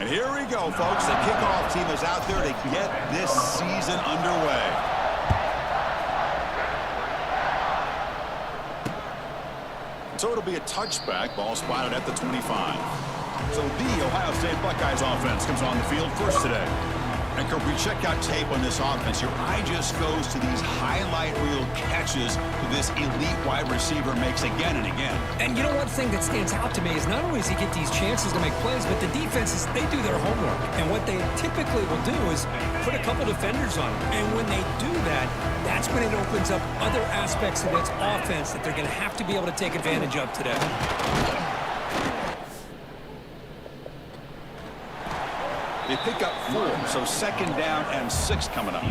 And here we go, folks. The kickoff team is out there to get this season underway. So it'll be a touchback. Ball spotted at the 25. So the Ohio State Buckeyes offense comes on the field first today. And Kirk, we check out tape on this offense. Your eye just goes to these highlight reel catches that this elite wide receiver makes again and again. And you know, one thing that stands out to me is not only does he get these chances to make plays, but the defenses, they do their homework. And what they typically will do is put a couple defenders on him. And when they do that, that's when it opens up other aspects of its offense that they're going to have to be able to take advantage of today. They pick up 4, so 2nd down and 6 coming up.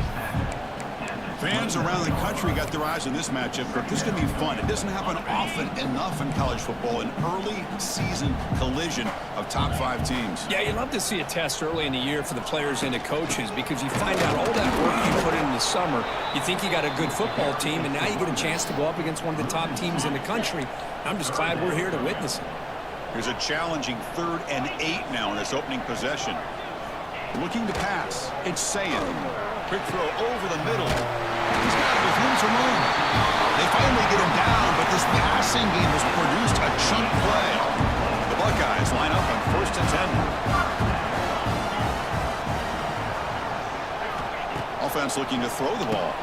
Fans around the country got their eyes on this matchup, Kirk. This is going to be fun. It doesn't happen often enough in college football, an early season collision of top 5 teams. Yeah, you love to see a test early in the year for the players and the coaches because you find out all that work you put in the summer. You think you got a good football team, and now you get a chance to go up against one of the top teams in the country. I'm just glad we're here to witness it. Here's a challenging 3rd and 8 now in this opening possession. Looking to pass. It's Sayin. Quick throw over the middle. He's got it with room to roam. They finally get him down, but this passing game has produced a chunk play. The Buckeyes line up on 1st and 10. Offense looking to throw the ball.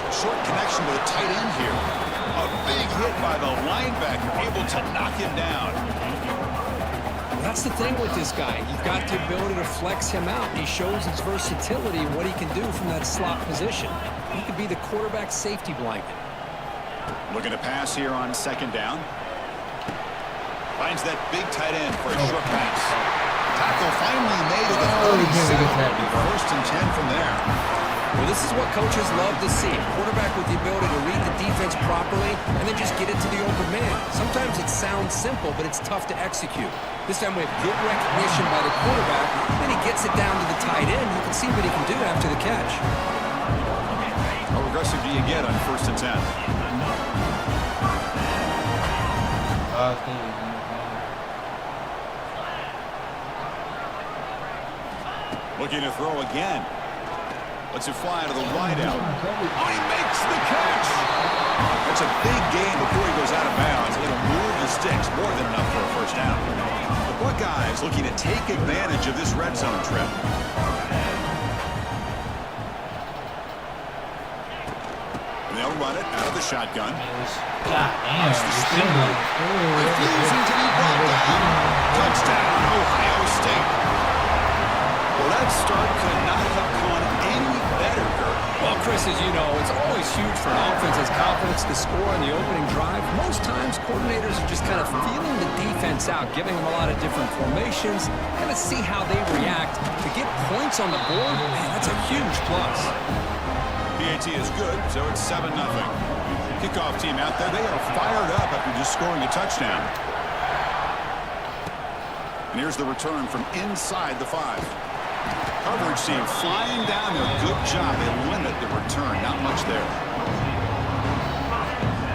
Short connection with a tight end here. A big hit by the linebacker, able to knock him down. That's the thing with this guy. You've got the ability to flex him out. He shows his versatility and what he can do from that slot position. He could be the quarterback safety blanket. Looking to pass here on 2nd down. Finds that big tight end for a short pass. Tackle finally made at the 37. 1st and 10 from there. Well, this is what coaches love to see. A quarterback with the ability to read the defense properly and then just get it to the open man. Sometimes it sounds simple, but it's tough to execute. This time we have good recognition by the quarterback. Then he gets it down to the tight end. You can see what he can do after the catch. How aggressive do you get on 1st and 10? Looking to throw again. Lets it fly to the wide out. Oh, he makes the catch! That's a big gain before he goes out of bounds. It'll move the sticks, more than enough for a 1st down. The Buckeyes looking to take advantage of this red zone trip. And they'll run it out of the shotgun. Refusing to be brought down. Touchdown, Ohio State. Well, that start could not have gone any better, Kirk. Well, Chris, as you know, it's always huge for an offense's confidence to score on the opening drive. Most times, coordinators are just kind of feeling the defense out, giving them a lot of different formations, kind of see how they react. To get points on the board, man, that's a huge plus. PAT is good, so it's 7-0. Kickoff team out there, they are fired up after just scoring a touchdown. And here's the return from inside the 5. Coverage team flying down there. Good job. They limit the return. Not much there.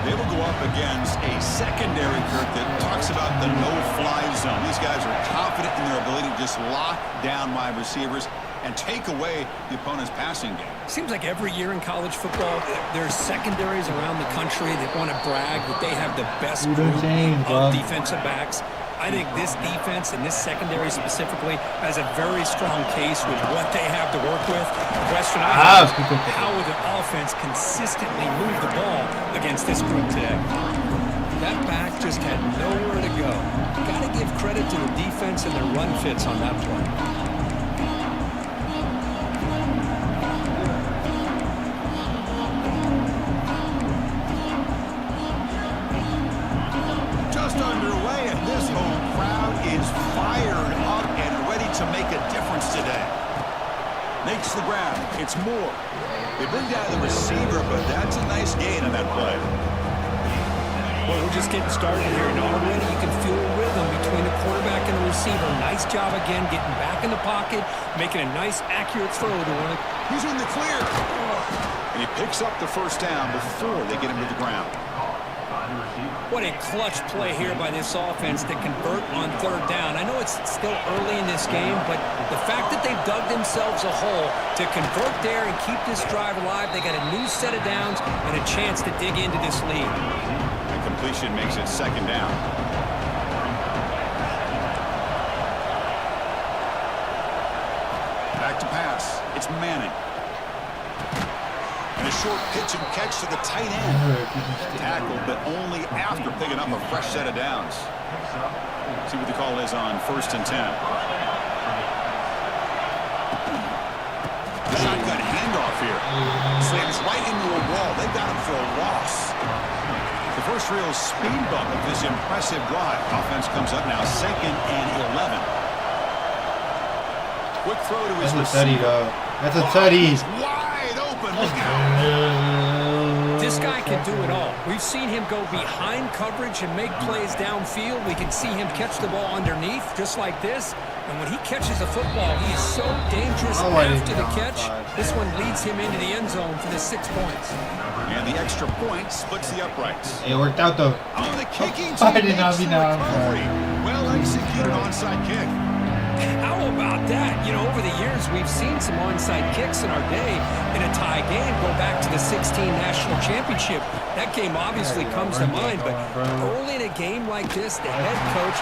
They will go up against a secondary, Kirk, that talks about the no-fly zone. These guys are confident in their ability to just lock down wide receivers and take away the opponent's passing game. Seems like every year in college football, there's secondaries around the country that want to brag that they have the best group of defensive backs. I think this defense and this secondary specifically has a very strong case with what they have to work with. The question I have is how will the offense consistently move the ball against this group today? That back just had nowhere to go. Got to give credit to the defense and their run fits on that play. Makes the grab. It's Moore. They bring down the receiver, but that's a nice gain on that play. Well, we're just getting started here, and already you can feel a rhythm between the quarterback and the receiver. Nice job again, getting back in the pocket, making a nice, accurate throw to one. He's in the clear. And he picks up the 1st down before they get him to the ground. What a clutch play here by this offense to convert on third down. I know it's still early in this game, but the fact that they've dug themselves a hole to convert there and keep this drive alive, they got a new set of downs and a chance to dig into this lead. The completion makes it second down. Back to pass. It's Manning. And a short pitch and catch to the tight end. Tackled, but only after picking up a fresh set of downs. See what the call is on 1st and 10. Shotgun handoff here. Slams right into a wall. They got him for a loss. The first real speed bump of this impressive drive. Offense comes up now 2nd and 11. Quick throw to his receiver. That's a tutty. Wide open. Look out. This guy can do it all. We've seen him go behind coverage and make plays downfield. We can see him catch the ball underneath just like this. And when he catches the football, he is so dangerous after the catch. This one leads him into the end zone for the 6 points. And the extra point splits the uprights. It worked out though. On the kicking I did not mean that. Well executed onside kick. How about that? You know, over the years, we've seen some onside kicks in our day in a tie game. Go back to the 16 National Championship. That game obviously comes to mind, but early in a game like this, the head coach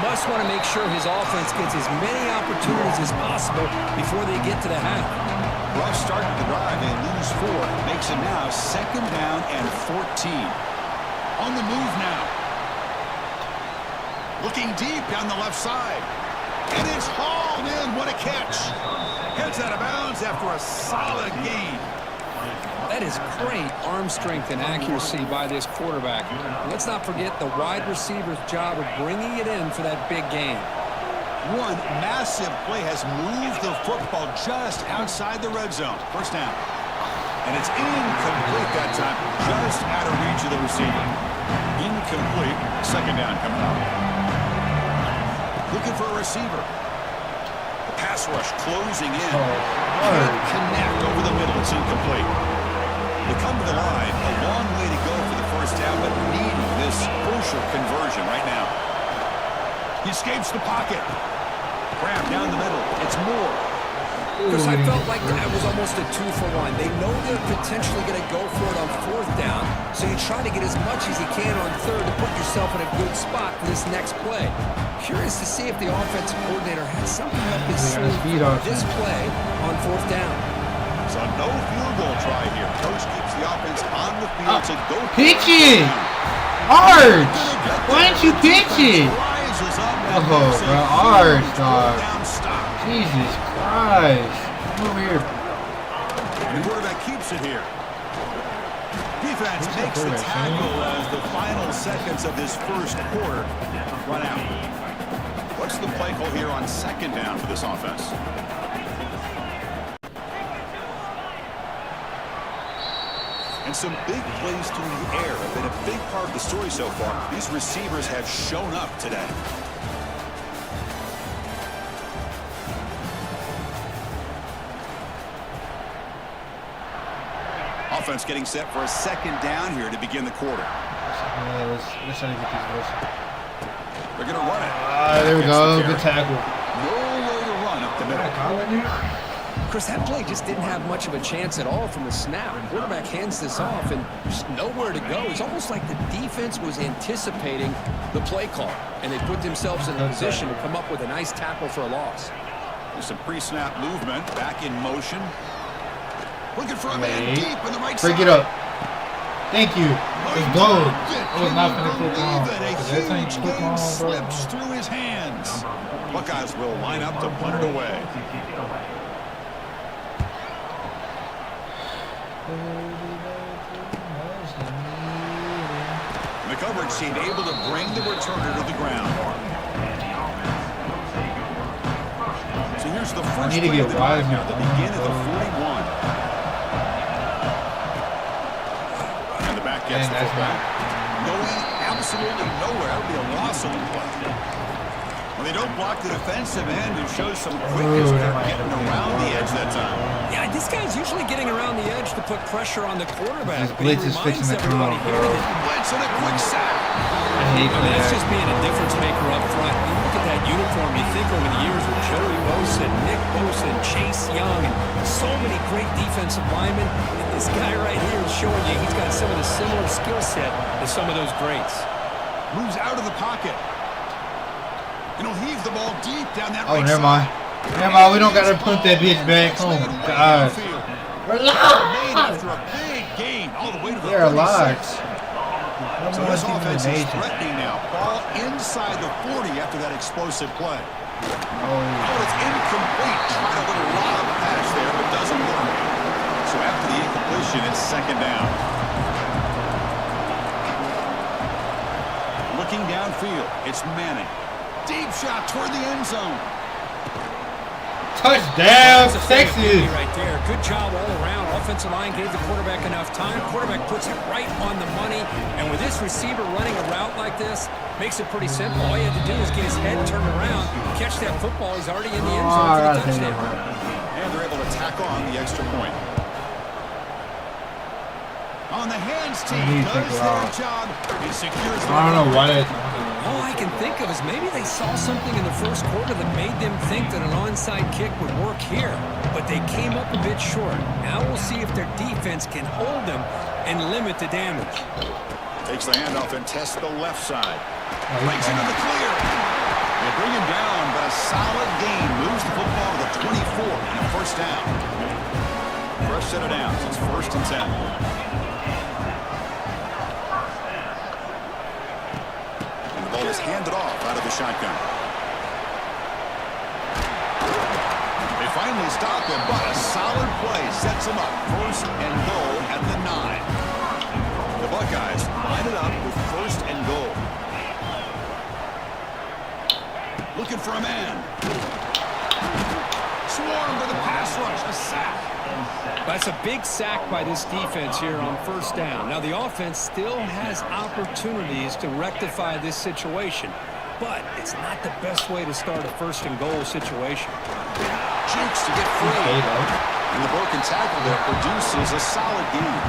must want to make sure his offense gets as many opportunities as possible before they get to the half. Rough start to the drive. They lose 4. Makes it now 2nd down and 14. On the move now. Looking deep down the left side. And it's hauled in. What a catch. Heads out of bounds after a solid gain. That is great arm strength and accuracy by this quarterback. Let's not forget the wide receiver's job of bringing it in for that big gain. One massive play has moved the football just outside the red zone. First down. And it's incomplete that time. Just out of reach of the receiver. Incomplete. 2nd down coming up. Looking for a receiver. The pass rush closing in. Can't connect over the middle. It's incomplete. They come to the line. A long way to go for the first down, but needing this crucial conversion right now. He escapes the pocket. Grab down the middle. It's Moore. Because I felt like that was almost a 2-for-1. They know they're potentially going to go for it on 4th down, so you try to get as much as you can on 3rd to put yourself in a good spot for this next play. Curious to see if the offensive coordinator has something up his sleeve for this play on 4th down. So no field goal try here. Coach keeps the offense on the field to go. Pitch it! Arch! Why didn't you pitch it? Oh, bro, Arch, dog. Jesus Christ. Come over here. And the quarterback keeps it here. Defense makes the tackle as the final seconds of this first quarter run out. What's the play call here on 2nd down for this offense? And some big plays through the air have been a big part of the story so far. These receivers have shown up today. Offense getting set for a 2nd down here to begin the quarter. Let's try to get these verses. They're going to run it. There we go. Good tackle. No way to run up the middle. Chris, that play just didn't have much of a chance at all from the snap. The quarterback hands this off and just nowhere to go. It's almost like the defense was anticipating the play call, and they put themselves in a position to come up with a nice tackle for a loss. There's some pre-snap movement, back in motion. Looking for a man deep in the right side. Break it up. Thank you. Let's go. I was not going to click on. That time you click on, bro. Slips through his hands. Buckeyes will line up to punt it away. The coverage team able to bring the returner to the ground. So here's the first need to get wide now to begin at the 41. And the back gets the football. Going absolutely nowhere. That would be a loss on the play. They don't block the defensive end and show some quickness getting around the edge that time. Yeah, this guy's usually getting around the edge to put pressure on the quarterback. This blitz is fixing the tunnel, bro. Blitz and a quick sack. I hate That's that. just being a difference maker up front. You look at that uniform, you think over the years with Joey Bosa, Nick Bosa, and Chase Young, and so many great defensive linemen. And this guy right here is showing you he's got some of the similar skill set to some of those greats. Moves out of the pocket. And he'll heave the ball deep down that Oh, right never side. mind. Never mind. We don't got to put that bitch back. Oh, my God. Relax. After a big gain all the way to the They're alive. 36. So this offense is threatening now. Ball inside the 40 after that explosive play. Oh, it's incomplete. Tried a little lob pass there, but doesn't work. So after the incompletion, it's second down. Looking downfield, it's Manning. Deep shot toward the end zone. Touchdown, That's a Texas. right there. Good job all around. Offensive line gave the quarterback enough time. Quarterback puts it right on the money. And with this receiver running a route like this, makes it pretty simple. All you have to do is get his head turned around, catch that football. He's already in the end zone for the touchdown. And they're able to tack on the extra point. On the hands team does their job. He secures the I don't know what it. All I can think of is maybe they saw something in the first quarter that made them think that an onside kick would work here, but they came up a bit short. Now we'll see if their defense can hold them and limit the damage. Takes the handoff and tests the left side. Breaks into the clear. They bring him down, but a solid gain moves the football to the 24 and a first down. Fresh set of downs. It's 1st and 10. Ball is handed off out of the shotgun. They finally stop him, but a solid play sets him up. 1st and goal at the 9. The Buckeyes line it up with 1st and goal. Looking for a man. Swarmed with a pass rush, a sack. That's a big sack by this defense here on 1st down. Now, the offense still has opportunities to rectify this situation, but it's not the best way to start a 1st and goal situation. Jukes to get free. And the broken tackle there produces a solid gain.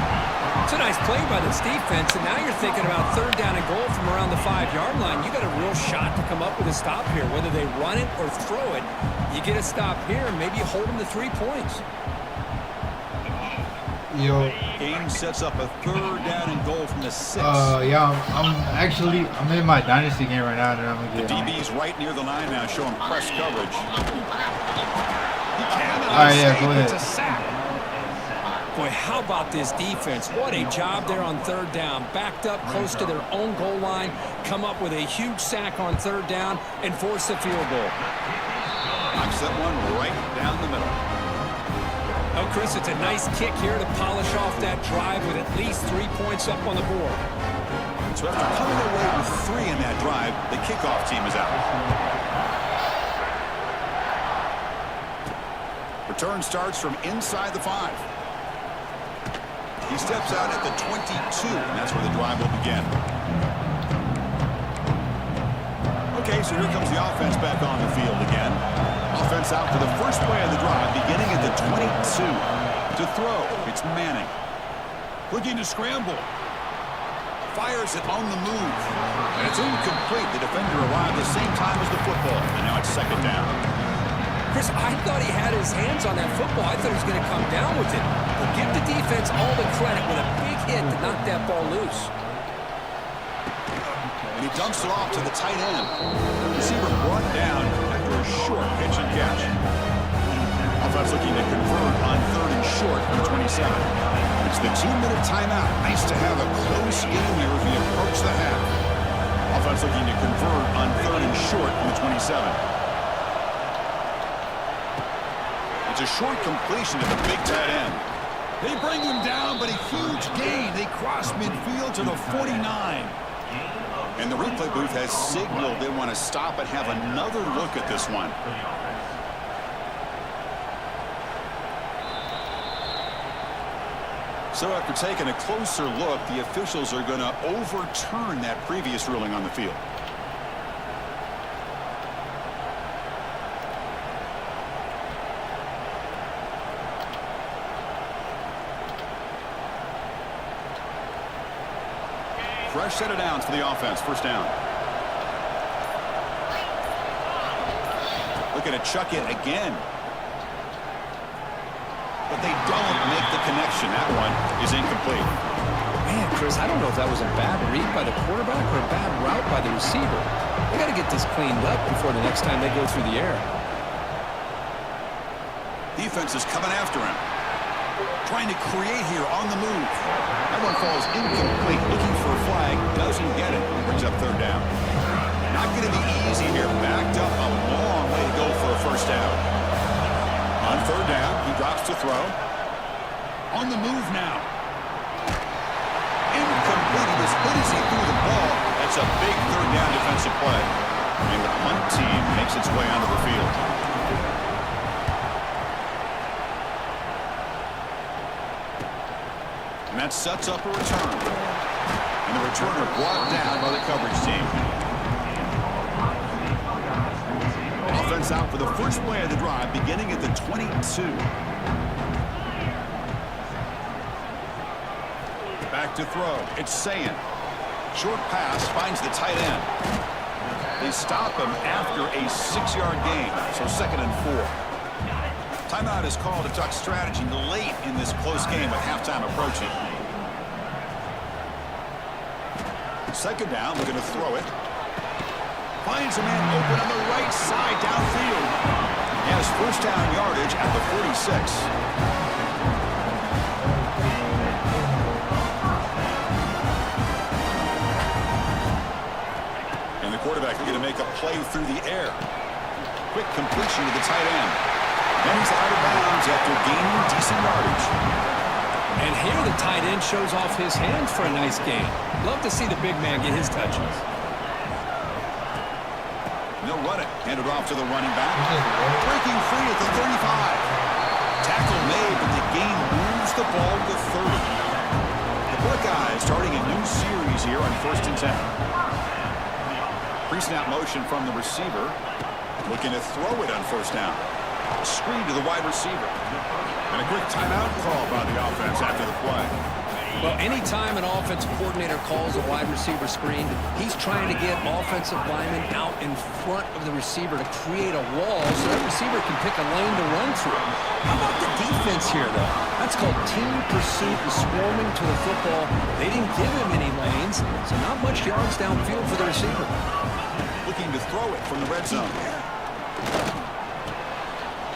It's a nice play by this defense, and now you're thinking about 3rd down and goal from around the 5-yard line. You got a real shot to come up with a stop here. Whether they run it or throw it, you get a stop here, and maybe you hold them to 3 points. Yo. Game sets up a 3rd down and goal from the 6. Yeah, I'm in my dynasty game right now, and I'm gonna get. The DB's right near the line now, showing press coverage. He can. All right, yeah, go ahead. It's a sack. Boy, how about this defense? What a job there on 3rd down. Backed up close to their own goal line, come up with a huge sack on 3rd down, and force a field goal. Knocks that one right down the middle. Oh, Chris, it's a nice kick here to polish off that drive with at least 3 points up on the board. So after coming away with 3 in that drive, the kickoff team is out. Return starts from inside the 5. He steps out at the 22, and that's where the drive will begin. Okay, so here comes the offense back on the field again. Offense out for the first play of the drive, beginning at the 22. To throw, it's Manning. Looking to scramble. Fires it on the move. And it's incomplete. The defender arrived at the same time as the football, and now it's 2nd down. Chris, I thought he had his hands on that football. I thought he was going to come down with it. But give the defense all the credit with a big hit to knock that ball loose. And he dumps it off to the tight end. The receiver brought down after a short pitch and catch. Offense looking to convert on 3rd and short from the 27. It's the 2-minute timeout. Nice to have a close game here as we approach the half. Offense looking to convert on 3rd and short from the 27. It's a short completion to the big tight end. They bring him down, but a huge gain. They cross midfield to the 49. And the replay booth has signaled they want to stop and have another look at this one. So after taking a closer look, the officials are going to overturn that previous ruling on the field. fresh set of downs for the offense. First down. Looking to chuck it again. But they don't make the connection. That one is incomplete. Man, Chris, I don't know if that was a bad read by the quarterback or a bad route by the receiver. They got to get this cleaned up before the next time they go through the air. Defense is coming after him. Trying to create here on the move. That one falls incomplete. Looking for a flag. Doesn't get it. Brings up third down. Not going to be easy here. Backed up a long way to go for a first down. On third down, he drops to throw. On the move now. Incomplete. He was good as he threw the ball. That's a big third down defensive play. And the punt team makes its way onto the field. And that sets up a return. And the returner brought down by the coverage team. Offense out for the first play of the drive, beginning at the 22. Back to throw. It's Sayin. Short pass finds the tight end. They stop him after a 6-yard gain, so 2nd and 4. Timeout is called to talk strategy late in this close game with halftime approaching. 2nd down, looking to throw it. Finds a man open on the right side downfield. He has first down yardage at the 46. And the quarterback looking to make a play through the air. Quick completion to the tight end. And he's out of bounds after gaining decent yardage. And here the tight end shows off his hands for a nice gain. Love to see the big man get his touches. They'll run it. Handed off to the running back. Breaking free at the 35. Tackle made, but the gain moves the ball to the 30. The Buckeyes starting a new series here on 1st and 10. Pre-snap motion from the receiver. Looking to throw it on first down. Screen to the wide receiver. And a quick timeout call by the offense after the play. Well, anytime an offensive coordinator calls a wide receiver screen, he's trying to get offensive linemen out in front of the receiver to create a wall so that receiver can pick a lane to run through. How about the defense here, though? That's called team pursuit and swarming to the football. They didn't give him any lanes, so not much yards downfield for the receiver. Looking to throw it from the red zone.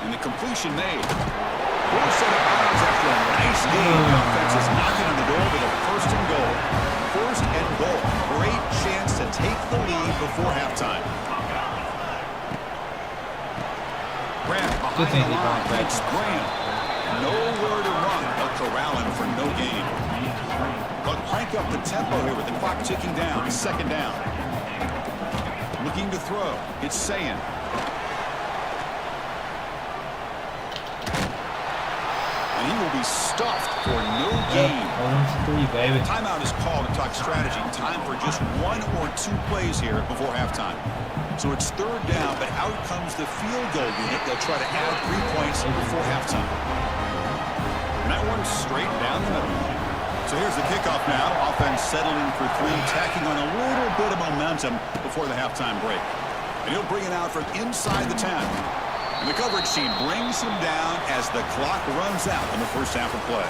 And the completion made. Full set of bounds after a nice game. The offense is knocking on the door with a 1st and goal. 1st and goal. Great chance to take the lead before halftime. Grant behind the line. It's Graham. Nowhere to run, but corralling for no gain. But crank up the tempo here with the clock ticking down. 2nd down. Looking to throw. It's Sayin. And he will be stuffed for no gain. 1-3, baby. Timeout is called to talk strategy. Time for just 1 or 2 plays here before halftime. So it's 3rd down, but out comes the field goal unit. They'll try to add 3 points before halftime. And that one's straight down the middle. So here's the kickoff now. Offense settling for 3, tacking on a little bit of momentum before the halftime break. And he'll bring it out from inside the 10. And the coverage team brings him down as the clock runs out in the first half of play.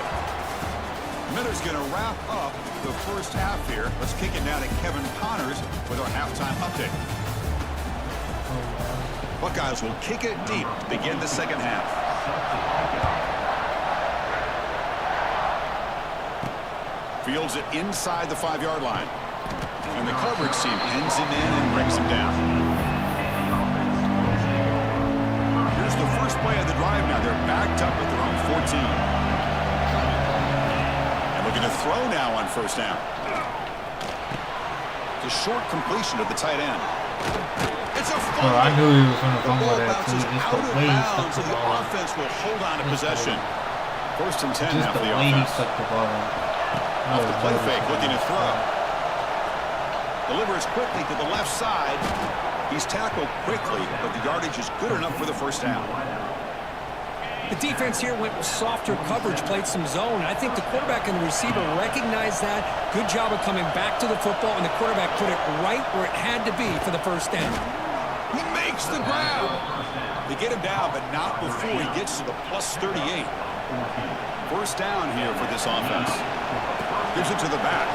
Miller's going to wrap up the first half here. Let's kick it down to Kevin Connors with our halftime update. Buckeyes will kick it deep to begin the second half. Fields it inside the 5-yard line. And the coverage team pins him in and brings him down. Here's the first play of the drive now. They're backed up at their own 14. And looking to throw now on first down. It's a short completion to the tight end. It's a fumble. Bro, I knew he was going to fumble that too. Just Just out the of way he bounds, stuck and the the ball. offense will hold on to possession. 1st and 10 Just now for the the way he offense. stuck the ball. Off the play fake, looking to throw. Delivers quickly to the left side. He's tackled quickly, but the yardage is good enough for the first down. The defense here went with softer coverage, played some zone. I think the quarterback and the receiver recognized that. Good job of coming back to the football, and the quarterback put it right where it had to be for the first down. He makes the grab. They get him down, but not before he gets to the plus 38. First down here for this offense. Gives it to the back.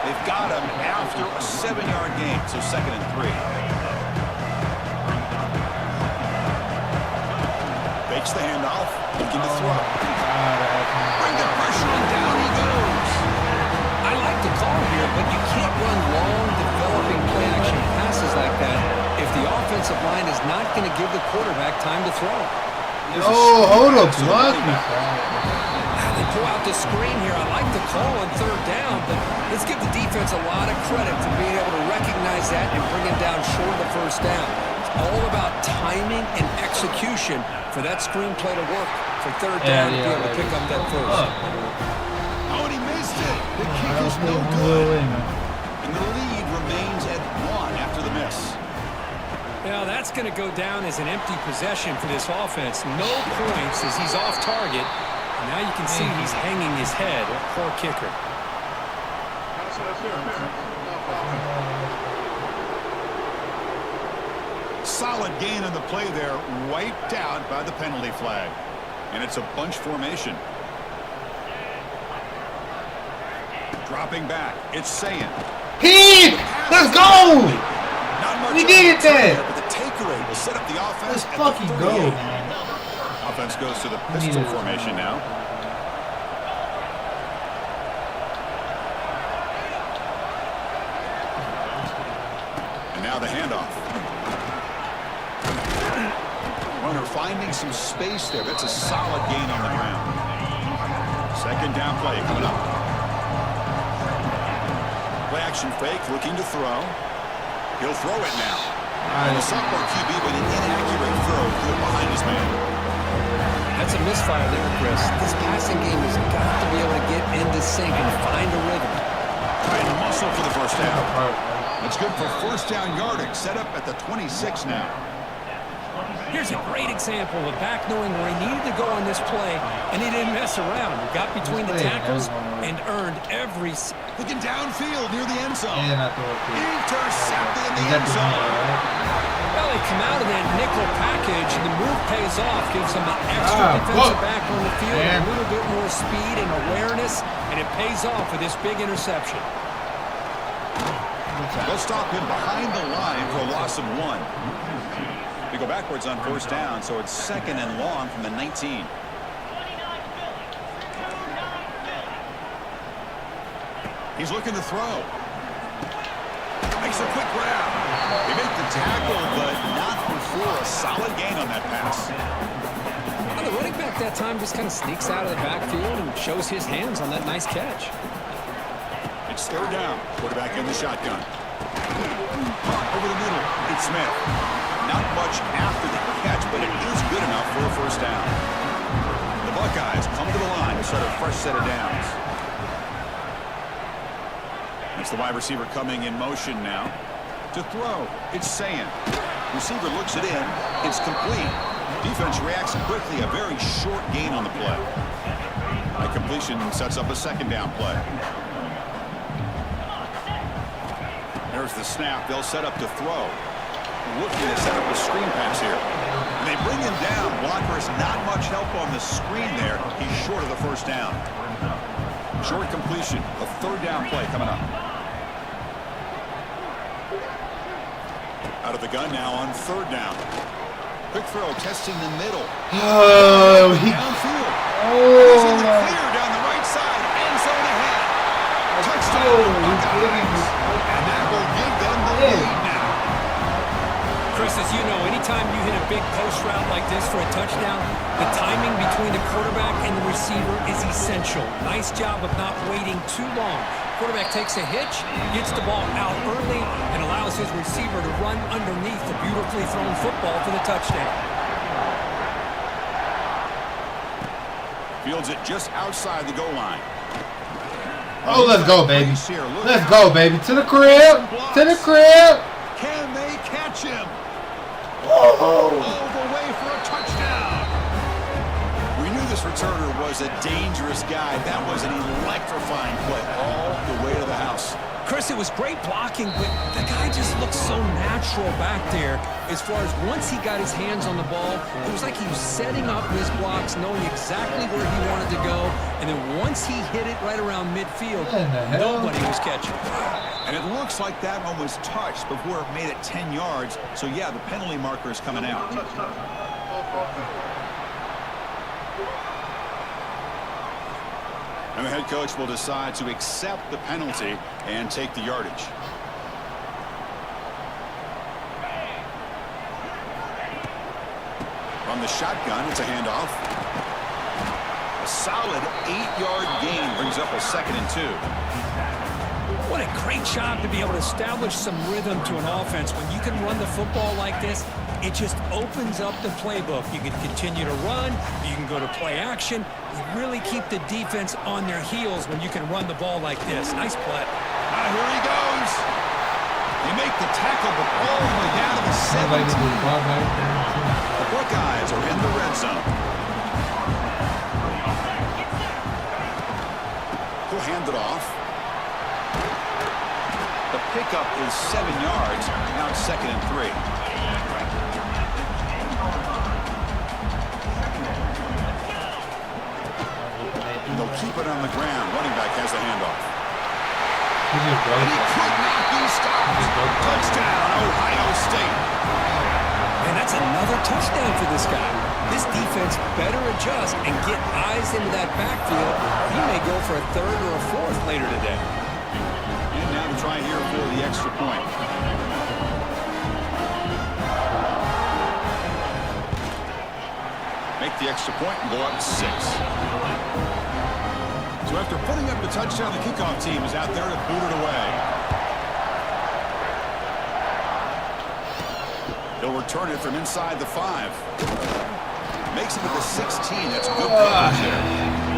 They've got him after a 7-yard gain, so 2nd and 3. Fakes the handoff, looking to throw. Bring the pressure, and down he goes. I like the call here, but you can't run long, developing play-action passes like that if the offensive line is not going to give the quarterback time to throw. Oh, hold up, block me. They pull out the screen here. I like the call on 3rd down, but let's give the defense a lot of credit for being able to recognize that and bring him down short of the first down. It's all about timing and execution for that screen play to work for 3rd down to be able to pick up that first. Oh, and he missed it. The kick is no good. And the lead remains at 1 after the miss. Now that's going to go down as an empty possession for this offense. No points as he's off target. And now you can see he's hanging his head. Poor kicker. Solid gain on the play there, wiped out by the penalty flag. And it's a bunch formation. Dropping back, it's saying. Heath! Let's go! Not much We needed that! but the takeaway will set up the offense. Let's fucking go, man. Offense goes to the pistol formation now. And now the handoff. Runner finding some space there. That's a solid gain on the ground. 2nd down play coming up. Play action fake, looking to throw. He'll throw it now. And the sophomore QB with an inaccurate throw behind his man. That's a misfire there, Chris. This passing game has got to be able to get into sync and find a rhythm. Trying to muscle for the first down. That's good for 1st down yardage. Set up at the 26 now. Here's a great example of a back knowing where he needed to go on this play, and he didn't mess around. He got between the tackles and earned every... Looking downfield near the end zone. Intercepted in the end end zone. Well, they come out of that nickel package, and the move pays off. Gives them an extra defensive back on the field, a little bit more speed and awareness, and it pays off with this big interception. They'll stop him behind the line for a loss of 1. They go backwards on 1st down, so it's 2nd and long from the 19. He's looking to throw. Makes a quick grab. They make the tackle, but not before a solid gain on that pass. Well, the running back that time just kind of sneaks out of the backfield and shows his hands on that nice catch. It's 3rd down. Quarterback in the shotgun. Over the middle, it's Smith. Not much after the catch, but it is good enough for a 1st down. The Buckeyes come to the line to start a fresh set of downs. It's the wide receiver coming in motion now. To throw, it's saying. Receiver looks it in. It's complete. Defense reacts quickly. A very short gain on the play. That completion sets up a 2nd down play. There's the snap. They'll set up to throw. Looking to set up a screen pass here. And they bring him down. Blocker has not much help on the screen there. He's short of the 1st down. Short completion. A 3rd down play coming up. Out of the gun now on 3rd down. Quick throw, testing the middle. Oh, Downfield. He's in the clear down the right side. End zone ahead. Touchdown. And that will give them the lead now. Chris, as you know, anytime you hit a big post route like this for a touchdown, the timing between the quarterback and the receiver is essential. Nice job of not waiting too long. Quarterback takes a hitch, gets the ball out early, and allows his receiver to run underneath the beautifully thrown football for the touchdown. Fields it just outside the goal line. Oh, let's go, baby. Let's go, baby. To the crib. To the crib. Can they catch him? Oh. All the way for a touchdown. This returner was a dangerous guy. That was an electrifying play all the way to the house. Chris, it was great blocking, but the guy just looked so natural back there. As far as once he got his hands on the ball, it was like he was setting up his blocks, knowing exactly where he wanted to go. And then once he hit it right around midfield, nobody was catching it. And it looks like that one was touched before it made it 10 yards. So, yeah, the penalty marker is coming out. And the head coach will decide to accept the penalty and take the yardage. From the shotgun, it's a handoff. A solid 8-yard gain brings up a 2nd and 2. What a great job to be able to establish some rhythm to an offense. When you can run the football like this, it just opens up the playbook. You can continue to run. You can go to play action. You really keep the defense on their heels when you can run the ball like this. Nice play. Here he goes. They make the tackle, but all the way down to the 17. The Buckeyes are in the red zone. He'll hand it off. The pickup is 7 yards. Now it's 2nd and 3. They'll keep it on the ground. Running back has the handoff. And he could not be stopped. Touchdown, Ohio State. And that's another touchdown for this guy. This defense better adjust and get eyes into that backfield. He may go for a 3rd or a 4th later today. And now to try here for the extra point. Make the extra point and go up 6. So after putting up the touchdown, the kickoff team is out there to boot it away. He'll return it from inside the 5. Makes it to the 16. That's good coverage there.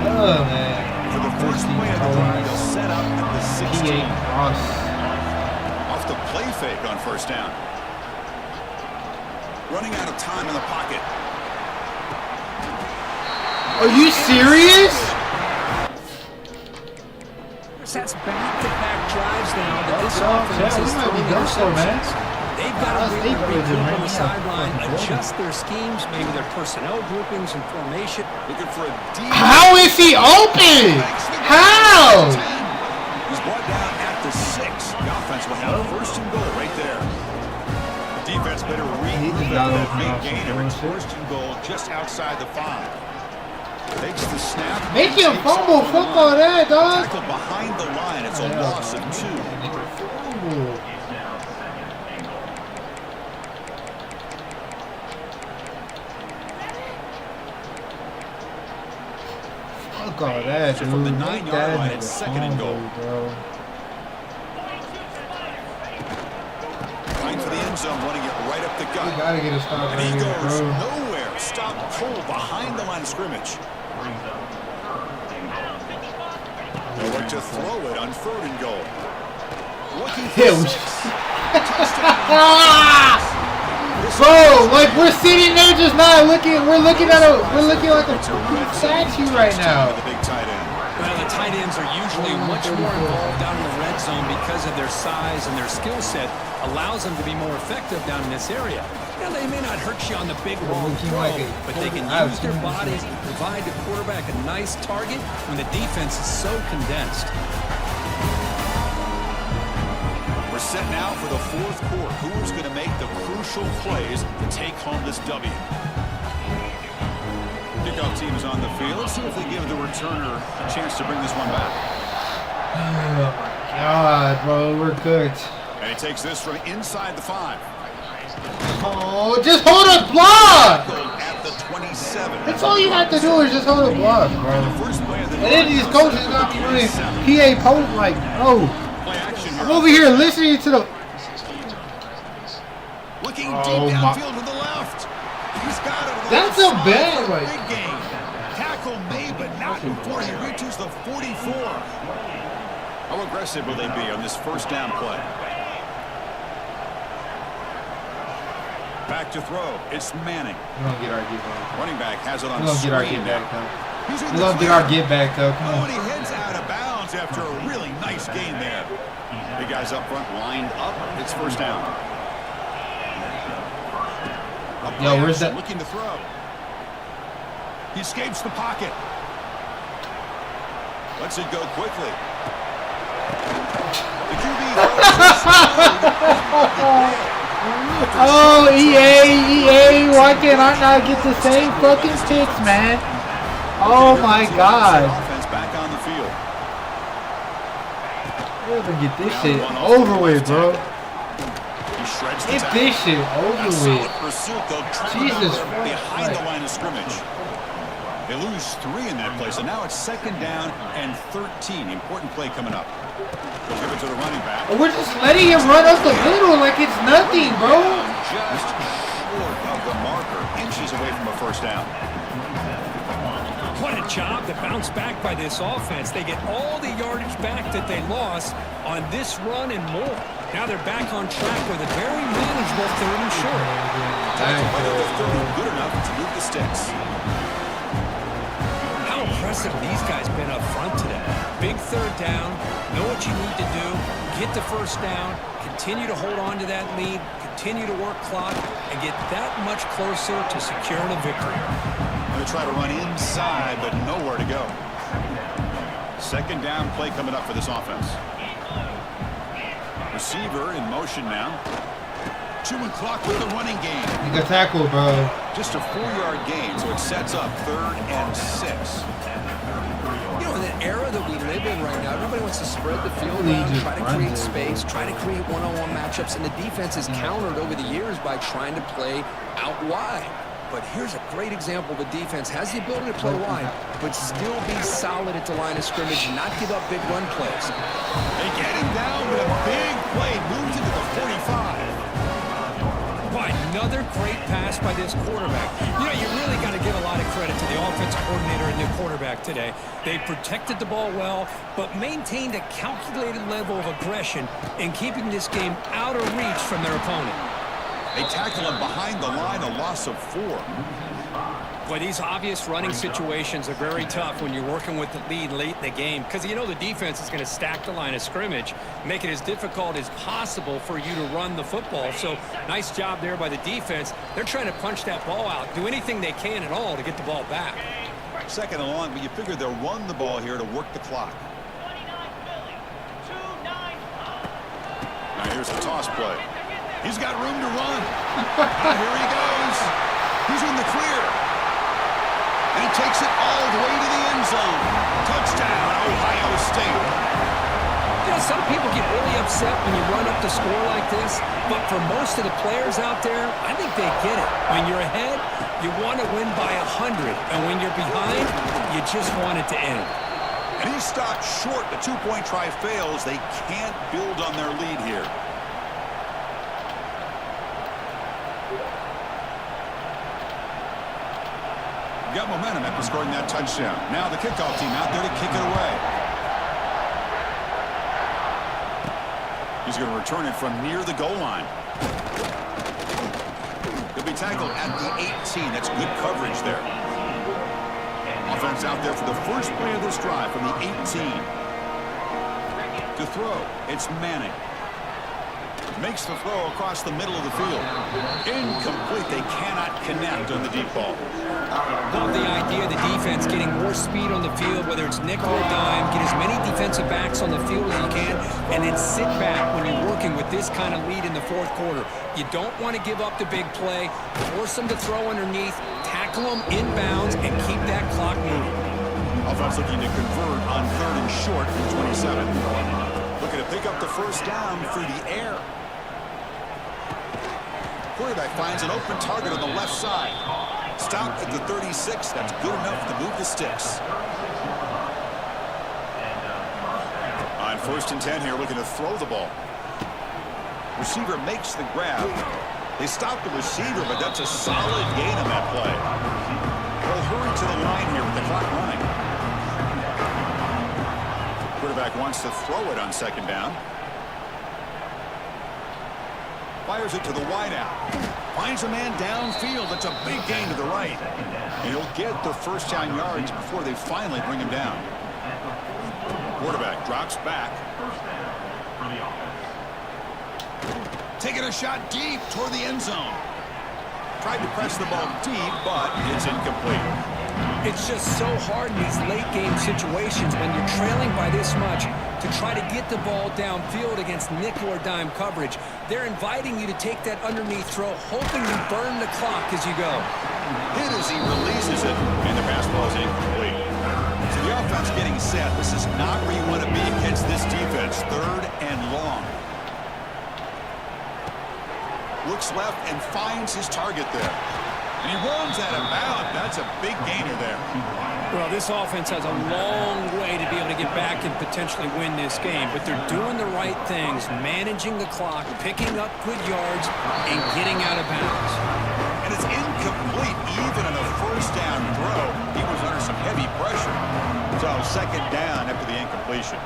Oh, man. For the first play of the drive, they'll set up at the 16. Off the play fake on 1st down. Running out of time in the pocket. Are you serious? That's back-to-back drives now that this offense is throwing interceptions. They've got to really regroup on the sideline, adjust their schemes, maybe their personnel groupings and formation. Looking for a deep. How is he open? How? He's brought down at the 6. The offense will have 1st and goal right there. The defense better regroup after that big gain. It's 1st and goal just outside the 5. Takes the snap. Make him fumble football there, dog. Tackle behind the line. It's a loss of 2. Fuck all that, So dude. from the Make 9-yard that line, nigga it's 2nd and goal. fumble, bro. Going for the end zone, running it right up the gut. You gotta get a stop And right he here, goes bro. nowhere. Stop pull behind the line of scrimmage. They'll look to throw it on 3rd and goal. Looking for Yeah, 6. Touchdown. Bro, like we're sitting there just not looking. We're looking like a statue right now. The big tight end. Well, the tight ends are usually much more involved down in the red zone because of their size and their skill set allows them to be more effective down in this area. Now, they may not hurt you on the big long throw, but they can use their bodies and provide the quarterback a nice target when the defense is so condensed. We're set now for the 4th quarter. Who's going to make the crucial plays to take home this W? Kickoff team is on the field. Let's see if they give the returner a chance to bring this one back. Oh my God, bro, we're cooked. And he takes this from inside the 5. Oh, just hold a block. At the 27. That's all you have to do is just hold a block, bro. The first play of the And then these coaches gonna be running PA post like, bro. play action here. I'm over here listening to the. Looking Oh, deep my- downfield to the left. He's got it. That's a bad, like- Big game. Tackle made, but not before he reaches the 44. How aggressive will they be on this 1st down play? Back to throw. It's Manning. We don't get our get back. Running back has it on We don't get our screen get now. back, huh? He's in I the love clear. our get back though. Come Oh, on. and he heads out of bounds after a really nice gain there. The guys up front lined up. It's first down. Yo, where's that? Looking to throw. He escapes the pocket. Lets it go quickly. The QB Oh, EA, why can't I not get the same fucking picks, man? Oh my god. Offense back on the field. We're gonna get this shit over with, bro. He shreds the Get tackle. this shit over A with. solid pursuit, though. Jesus Behind the Christ. line of scrimmage. They lose 3 in that place, and now it's second down and 13. Important play coming up. They'll give it to the running back. We're just letting him run up the middle like it's nothing, bro. Just short of the marker, inches away from a first down. What a job to bounce back by this offense. They get all the yardage back that they lost on this run and more. Now they're back on track with a very manageable 3rd and short. Whether they're good enough to move the sticks. How impressive these guys been up front today. Big 3rd down, know what you need to do, get the first down, continue to hold on to that lead, continue to work clock, and get that much closer to securing a victory. Going to try to run inside, but nowhere to go. Second down play coming up for this offense. Receiver in motion now. Chewing clock with the running game. You got tackled, bro. Just a 4-yard gain, so it sets up 3rd and 6. You know, in the era that we live in right now, everybody wants to spread the field He out, just try to runs create it. space, try to create one-on-one matchups, and the defense is countered over the years by trying to play out wide. But here's a great example. The defense has the ability to play wide, but still be solid at the line of scrimmage and not give up big run plays. They get him down with a big play. Moves into the 45. Boy, another great pass by this quarterback. You know, you really got to give a lot of credit to the offensive coordinator and the quarterback today. They protected the ball well, but maintained a calculated level of aggression in keeping this game out of reach from their opponent. They tackle him behind the line, a loss of 4. Boy, these obvious running situations are very tough when you're working with the lead late in the game because you know the defense is going to stack the line of scrimmage, make it as difficult as possible for you to run the football. So nice job there by the defense. They're trying to punch that ball out, do anything they can at all to get the ball back. Second and long, but you figure they'll run the ball here to work the clock. Now here's the toss play. He's got room to run. Here he goes. He's in the clear. And he takes it all the way to the end zone. Touchdown, Ohio State. You know, some people get really upset when you run up the score like this, but for most of the players out there, I think they get it. When you're ahead, you want to win by 100, and when you're behind, you just want it to end. And he stopped short. The 2-point try fails. They can't build on their lead here. Got momentum after scoring that touchdown. Now the kickoff team out there to kick it away. He's going to return it from near the goal line. He'll be tackled at the 18. That's good coverage there. Offense out there for the first play of this drive from the 18. To throw, it's Manning. Makes the throw across the middle of the field. Incomplete. They cannot connect on the deep ball. Love the idea of the defense getting more speed on the field, whether it's nickel or dime, get as many defensive backs on the field as you can, and then sit back when you're working with this kind of lead in the 4th quarter. You don't want to give up the big play, force them to throw underneath, tackle them inbounds, and keep that clock moving. Offense looking to convert on 3rd and short from 27. Looking to pick up the first down through the air. Quarterback finds an open target on the left side. Stopped at the 36. That's good enough to move the sticks. On 1st and 10 here, looking to throw the ball. Receiver makes the grab. They stop the receiver, but that's a solid gain on that play. They'll hurry to the line here with the clock running. Quarterback wants to throw it on 2nd down. Fires it to the wideout. Finds a man downfield. That's a big gain to the right. And he'll get the first down yards before they finally bring him down. Quarterback drops back. Taking a shot deep toward the end zone. Tried to press the ball deep, but it's incomplete. It's just so hard in these late game situations when you're trailing by this much to try to get the ball downfield against nickel or dime coverage. They're inviting you to take that underneath throw, hoping you burn the clock as you go. Hit as he releases it, and the pass ball is incomplete. So the offense getting set. This is not where you want to be against this defense. 3rd and long. Looks left and finds his target there. And he runs out of bounds. That's a big gainer there. Well, this offense has a long way to be able to get back and potentially win this game, but they're doing the right things, managing the clock, picking up good yards, and getting out of bounds. And it's incomplete even on a first down throw. He was under some heavy pressure. So 2nd down after the incompletion.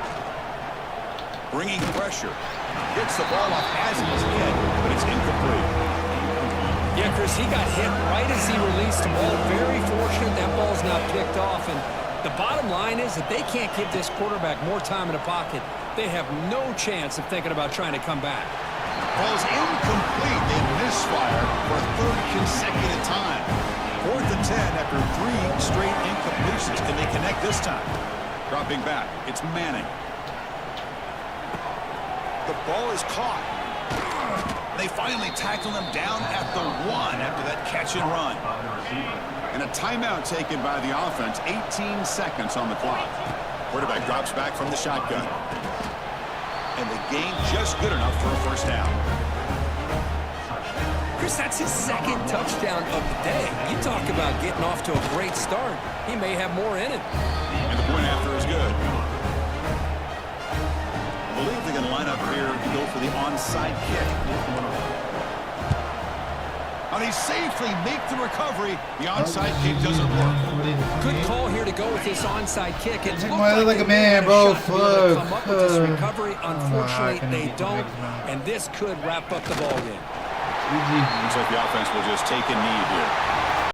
Bringing pressure. Gets the ball off as he's hit, but it's incomplete. Yeah, Chris, he got hit right as he released the ball. Very fortunate that ball's not picked off. And the bottom line is that they can't give this quarterback more time in the pocket. They have no chance of thinking about trying to come back. Ball's incomplete. They misfire for a 3rd consecutive time. 4th and 10 after 3 straight incompletions. Can they connect this time? Dropping back. It's Manning. The ball is caught. They finally tackle him down at the 1 after that catch and run. And a timeout taken by the offense. 18 seconds on the clock. Quarterback drops back from the shotgun. And the gain just good enough for a first down. Chris, that's his 2nd touchdown of the day. You talk about getting off to a great start. He may have more in it. And the point after is good. I believe they're going to line up here to go for the onside kick. And he safely makes the recovery. The onside kick doesn't work. Good call here to go with this onside kick. It looked like a they man, had bro. shot to be able to come up with this Fuck. recovery. Unfortunately, they don't, and this could wrap up the ball game. Looks like the offense will just take a knee here.